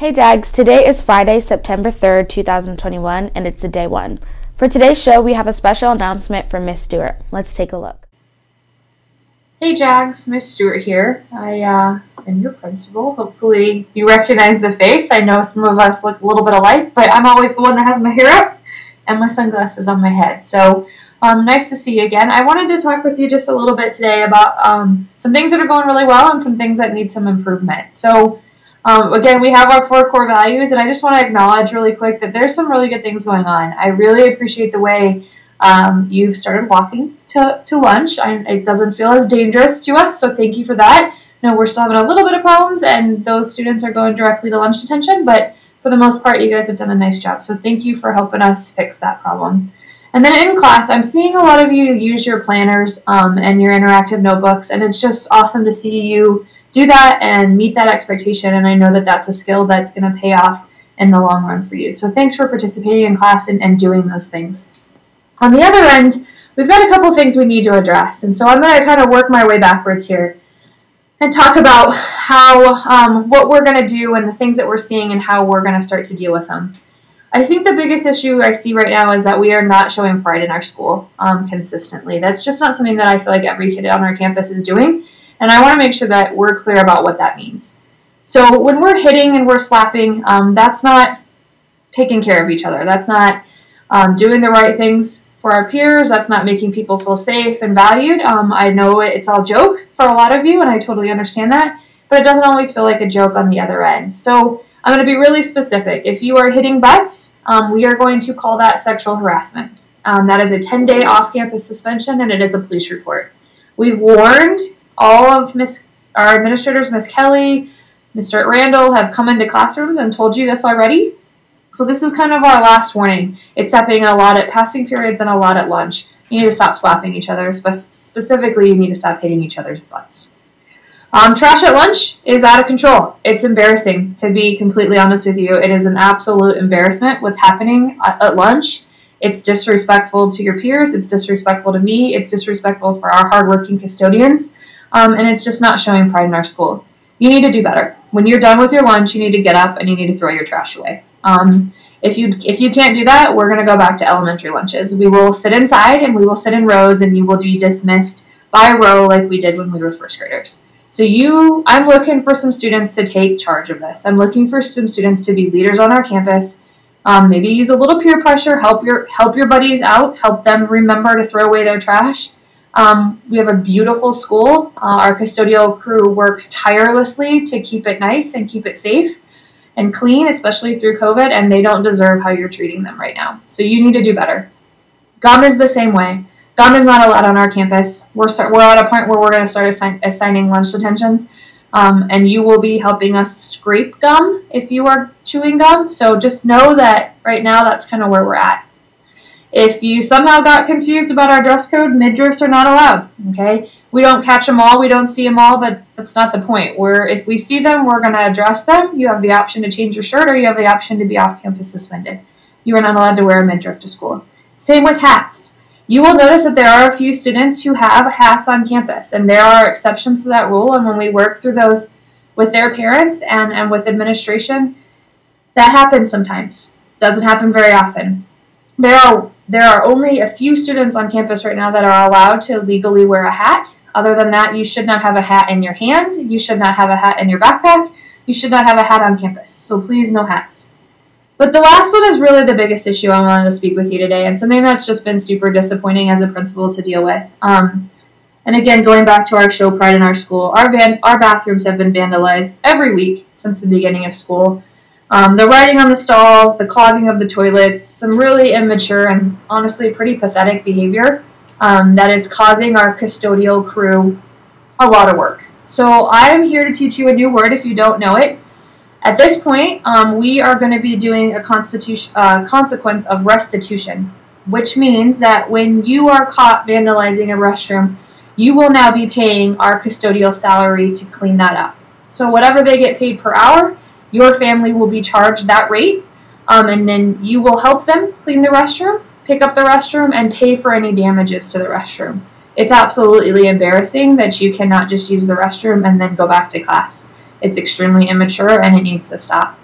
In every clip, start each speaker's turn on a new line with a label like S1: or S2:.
S1: Hey JAGs, today is Friday, September 3rd, 2021, and it's a day one. For today's show, we have a special announcement from Miss Stewart. Let's take a look.
S2: Hey JAGs, Miss Stewart here. I am your principal. Hopefully you recognize the face. I know some of us look a little bit alike, but I'm always the one that has my hair up and my sunglasses on my head. So nice to see you again. I wanted to talk with you just a little bit today about some things that are going really well and some things that need some improvement. So again, we have our 4 core values, and I just want to acknowledge really quick that there's some really good things going on. I really appreciate the way you've started walking to lunch. It doesn't feel as dangerous to us, so thank you for that. No, we're still having a little bit of problems, and those students are going directly to lunch detention, but for the most part, you guys have done a nice job, so thank you for helping us fix that problem. And then in class, I'm seeing a lot of you use your planners and your interactive notebooks, and it's just awesome to see you do that and meet that expectation, and I know that that's a skill that's going to pay off in the long run for you. So thanks for participating in class and doing those things. On the other end, we've got a couple things we need to address, and so I'm going to kind of work my way backwards here and talk about how what we're going to do and the things that we're seeing and how we're going to start to deal with them. I think the biggest issue I see right now is that we are not showing pride in our school consistently. That's just not something that I feel like every kid on our campus is doing. And I want to make sure that we're clear about what that means. So when we're hitting and we're slapping, that's not taking care of each other. That's not doing the right things for our peers. That's not making people feel safe and valued. I know it's all joke for a lot of you, and I totally understand that. But it doesn't always feel like a joke on the other end. So I'm going to be really specific. If you are hitting we are going to call that sexual harassment. That is a 10-day off-campus suspension, and it is a police report. We've warned all of our administrators, Miss Kelly, Mr. Randall, have come into classrooms and told you this already. So this is kind of our last warning. It's happening a lot at passing periods and a lot at lunch. You need to stop slapping each other. Specifically, you need to stop hitting each other's butts. Trash at lunch is out of control. It's embarrassing, to be completely honest with you. It is an absolute embarrassment what's happening at lunch. It's disrespectful to your peers. It's disrespectful to me. It's disrespectful for our hardworking custodians. And it's just not showing pride in our school. You need to do better. When you're done with your lunch, you need to get up and you need to throw your trash away. If you can't do that, we're going to go back to elementary lunches. We will sit inside and we will sit in rows, and you will be dismissed by row like we did when we were first graders. So I'm looking for some students to take charge of this. I'm looking for some students to be leaders on our campus. Maybe use a little peer pressure, help your buddies out, help them remember to throw away their trash. We have a beautiful school. Our custodial crew works tirelessly to keep it nice and keep it safe and clean, especially through COVID, and they don't deserve how you're treating them right now. So you need to do better. Gum is the same way. Gum is not allowed on our campus. We're at a point where we're going to start assigning lunch detentions, and you will be helping us scrape gum if you are chewing gum. So just know that right now that's kind of where we're at. If you somehow got confused about our dress code, midriffs are not allowed, okay? We don't catch them all, we don't see them all, but that's not the point. If we see them, we're going to address them. You have the option to change your shirt, or you have the option to be off-campus suspended. You are not allowed to wear a midriff to school. Same with hats. You will notice that there are a few students who have hats on campus, and there are exceptions to that rule, and when we work through those with their parents and with administration, that happens sometimes. Doesn't happen very often. There are only a few students on campus right now that are allowed to legally wear a hat. Other than that, you should not have a hat in your hand. You should not have a hat in your backpack. You should not have a hat on campus. So please, no hats. But the last one is really the biggest issue I wanted to speak with you today, and something that's just been super disappointing as a principal to deal with. And again, going back to our show pride in our school, our bathrooms have been vandalized every week since the beginning of school. The writing on the stalls, the clogging of the toilets, some really immature and honestly pretty pathetic behavior that is causing our custodial crew a lot of work. So I'm here to teach you a new word if you don't know it. At this point, we are going to be doing a consequence of restitution, which means that when you are caught vandalizing a restroom, you will now be paying our custodial salary to clean that up. So whatever they get paid per hour, your family will be charged that rate, and then you will help them clean the restroom, pick up the restroom, and pay for any damages to the restroom. It's absolutely embarrassing that you cannot just use the restroom and then go back to class. It's extremely immature, and it needs to stop.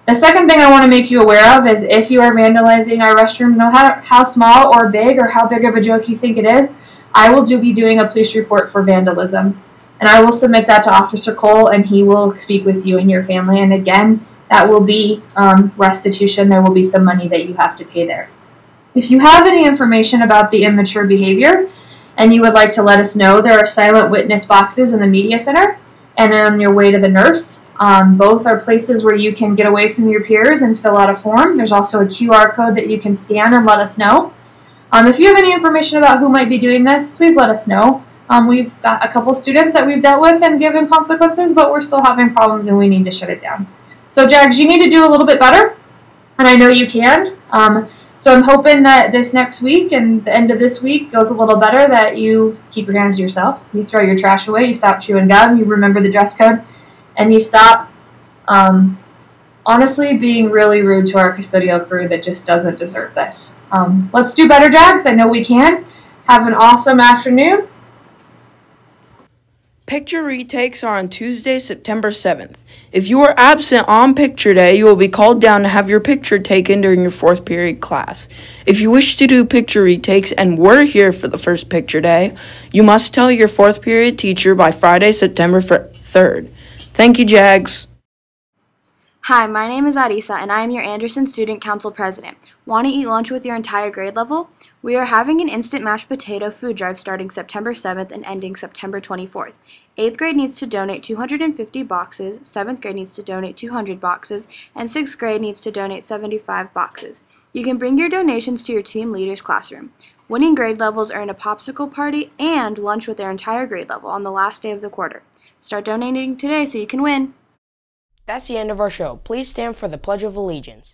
S2: The second thing I want to make you aware of is if you are vandalizing our restroom, no matter how small or how big of a joke you think it is, I will be doing a police report for vandalism. And I will submit that to Officer Cole, and he will speak with you and your family. And again, that will be restitution. There will be some money that you have to pay there. If you have any information about the immature behavior and you would like to let us know, there are silent witness boxes in the media center and on your way to the nurse. Both are places where you can get away from your peers and fill out a form. There's also a QR code that you can scan and let us know. If you have any information about who might be doing this, please let us know. We've got a couple students that we've dealt with and given consequences, but we're still having problems and we need to shut it down. So JAGs, you need to do a little bit better, and I know you can. So I'm hoping that this next week and the end of this week goes a little better, that you keep your hands to yourself, you throw your trash away, you stop chewing gum, you remember the dress code, and you stop, honestly, being really rude to our custodial crew that just doesn't deserve this. Let's do better, JAGs. I know we can. Have an awesome afternoon.
S3: Picture retakes are on Tuesday, September 7th. If you are absent on picture day, you will be called down to have your picture taken during your 4th period class. If you wish to do picture retakes and were here for the first picture day, you must tell your 4th period teacher by Friday, September 3rd. Thank you, JAGs.
S1: Hi, my name is Arisa, and I am your Anderson Student Council President. Want to eat lunch with your entire grade level? We are having an instant mashed potato food drive starting September 7th and ending September 24th. 8th grade needs to donate 250 boxes, 7th grade needs to donate 200 boxes, and 6th grade needs to donate 75 boxes. You can bring your donations to your team leader's classroom. Winning grade levels earn a popsicle party and lunch with their entire grade level on the last day of the quarter. Start donating today so you can win.
S4: That's the end of our show. Please stand for the Pledge of Allegiance.